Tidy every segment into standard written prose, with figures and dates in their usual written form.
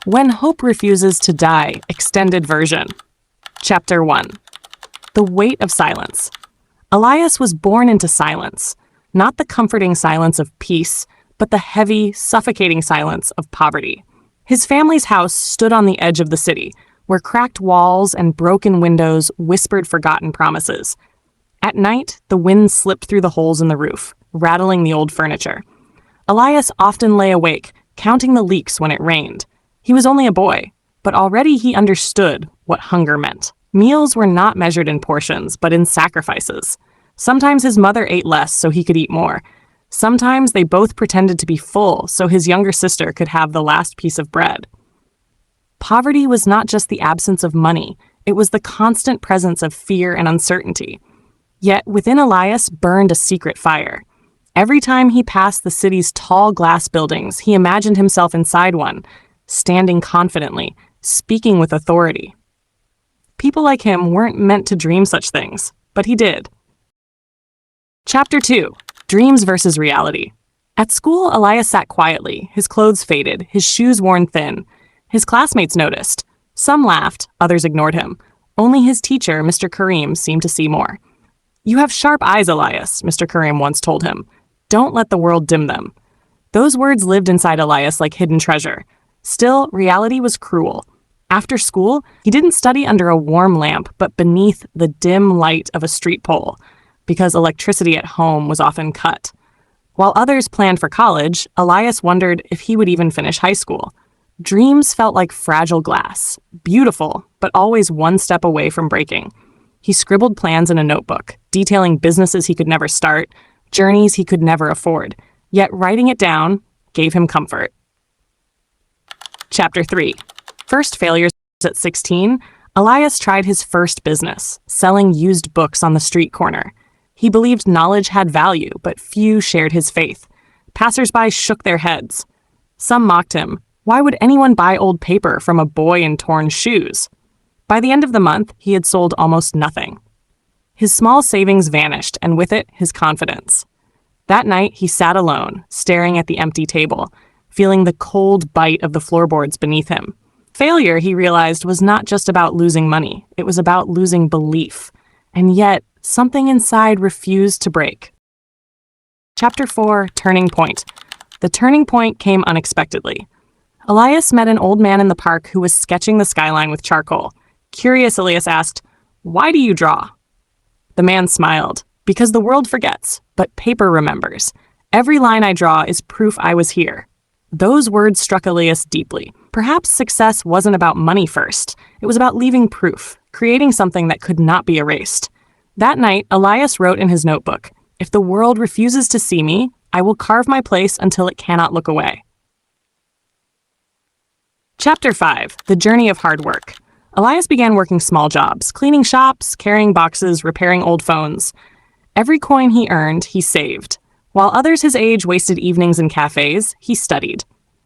When Hope Refuses to Die, extended version. Chapter 1. The Weight of Silence. Elias was born into silence, not the comforting silence of peace, but the heavy, suffocating silence of poverty. His family's house stood on the edge of the city, where cracked walls and broken windows whispered forgotten promises. At night, the wind slipped through the holes in the roof, rattling the old furniture. Elias often lay awake, counting the leaks when it rained. He was only a boy, but already he understood what hunger meant. Meals were not measured in portions, but in sacrifices. Sometimes his mother ate less so he could eat more. Sometimes they both pretended to be full so his younger sister could have the last piece of bread. Poverty was not just the absence of money, it was the constant presence of fear and uncertainty. Yet within Elias burned a secret fire. Every time he passed the city's tall glass buildings, he imagined himself inside one, standing confidently, speaking with authority. People like him weren't meant to dream such things, but he did. Chapter 2. Dreams versus reality. At school, Elias sat quietly, his clothes faded, his shoes worn thin. His classmates noticed. Some laughed, others ignored him. Only his teacher, Mr. Karim, seemed to see more. "You have sharp eyes, Elias," Mr. Karim once told him. "Don't let the world dim them." Those words lived inside Elias like hidden treasure. Still, reality was cruel. After school, he didn't study under a warm lamp, but beneath the dim light of a street pole, because electricity at home was often cut. While others planned for college, Elias wondered if he would even finish high school. Dreams felt like fragile glass, beautiful, but always one step away from breaking. He scribbled plans in a notebook, detailing businesses he could never start, journeys he could never afford. Yet writing it down gave him comfort. Chapter 3. First failures. At 16, Elias tried his first business, selling used books on the street corner. He believed knowledge had value, but few shared his faith. Passers-by shook their heads. Some mocked him. Why would anyone buy old paper from a boy in torn shoes? By the end of the month, he had sold almost nothing. His small savings vanished, and with it, his confidence. That night, he sat alone, staring at the empty table, feeling the cold bite of the floorboards beneath him. Failure, he realized, was not just about losing money. It was about losing belief. And yet, something inside refused to break. Chapter 4. Turning Point. The turning point came unexpectedly. Elias met an old man in the park who was sketching the skyline with charcoal. Curious, Elias asked, "Why do you draw?" The man smiled. "Because the world forgets, but paper remembers. Every line I draw is proof I was here." Those words struck Elias deeply. Perhaps success wasn't about money first. It was about leaving proof, creating something that could not be erased. That night, Elias wrote in his notebook, "If the world refuses to see me, I will carve my place until it cannot look away." Chapter 5. The Journey of Hard Work. Elias began working small jobs, cleaning shops, carrying boxes, repairing old phones. Every coin he earned, he saved. While others his age wasted evenings in cafes, he studied.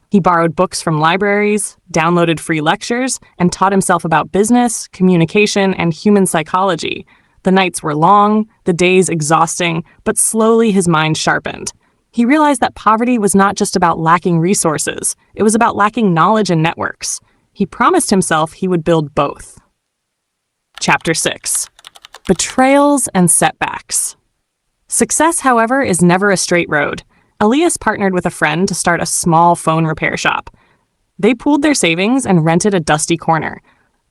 He borrowed books from libraries, downloaded free lectures, and taught himself about business, communication, and human psychology. The nights were long, the days exhausting, but slowly his mind sharpened. He realized that poverty was not just about lacking resources, it was about lacking knowledge and networks. He promised himself he would build both. Chapter 6. Betrayals and Setbacks. Success, however, is never a straight road. Elias partnered with a friend to start a small phone repair shop. They pooled their savings and rented a dusty corner.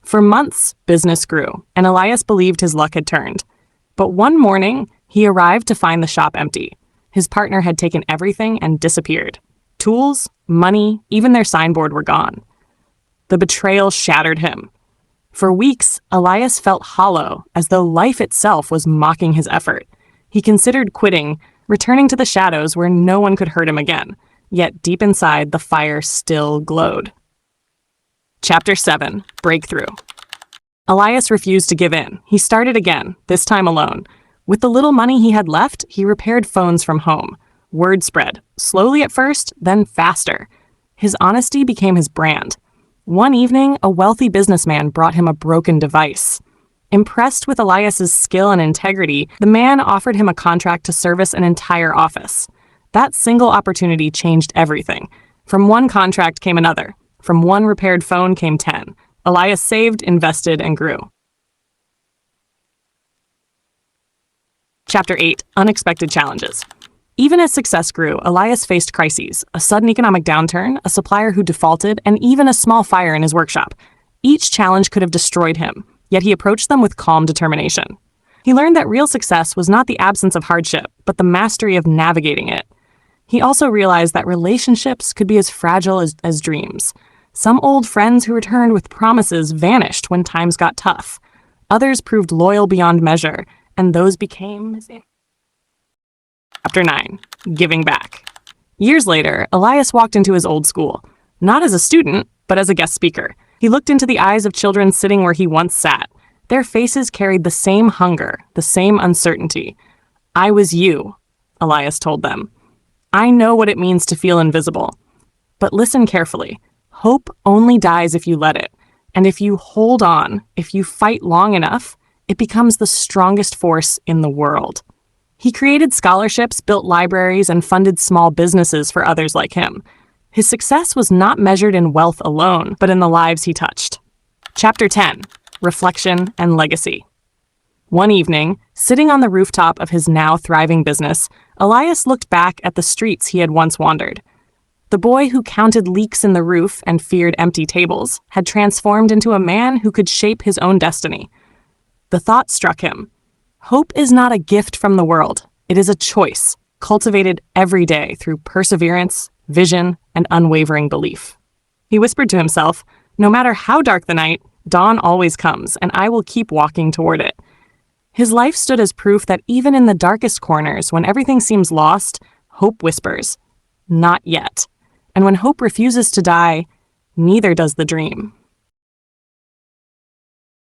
For months, business grew, and Elias believed his luck had turned. But one morning, he arrived to find the shop empty. His partner had taken everything and disappeared. Tools, money, even their signboard were gone. The betrayal shattered him. For weeks, Elias felt hollow, as though life itself was mocking his effort. He considered quitting, returning to the shadows where no one could hurt him again. Yet deep inside, the fire still glowed. Chapter 7. Breakthrough. Elias refused to give in. He started again, this time alone. With the little money he had left, he repaired phones from home. Word spread, slowly at first, then faster. His honesty became his brand. One evening, a wealthy businessman brought him a broken device. Impressed with Elias's skill and integrity, the man offered him a contract to service an entire office. That single opportunity changed everything. From one contract came another. From one repaired phone came 10. Elias saved, invested, and grew. Chapter 8. Unexpected Challenges. Even as success grew, Elias faced crises, a sudden economic downturn, a supplier who defaulted, and even a small fire in his workshop. Each challenge could have destroyed him, yet he approached them with calm determination. He learned that real success was not the absence of hardship, but the mastery of navigating it. He also realized that relationships could be as fragile as dreams. Some old friends who returned with promises vanished when times got tough. Others proved loyal beyond measure, and those became... Chapter 9. Giving Back. Years later, Elias walked into his old school, not as a student, but as a guest speaker. He looked into the eyes of children sitting where he once sat. Their faces carried the same hunger, the same uncertainty. "I was you," Elias told them. "I know what it means to feel invisible. But listen carefully. Hope only dies if you let it. And if you hold on, if you fight long enough, it becomes the strongest force in the world." He created scholarships, built libraries, and funded small businesses for others like him. His success was not measured in wealth alone, but in the lives he touched. Chapter 10. Reflection and Legacy. One evening, sitting on the rooftop of his now thriving business, Elias looked back at the streets he had once wandered. The boy who counted leaks in the roof and feared empty tables had transformed into a man who could shape his own destiny. The thought struck him. Hope is not a gift from the world. It is a choice, cultivated every day through perseverance, vision, and unwavering belief. He whispered to himself, "No matter how dark the night, dawn always comes, and I will keep walking toward it." His life stood as proof that even in the darkest corners, when everything seems lost, hope whispers, "Not yet." And when hope refuses to die, neither does the dream.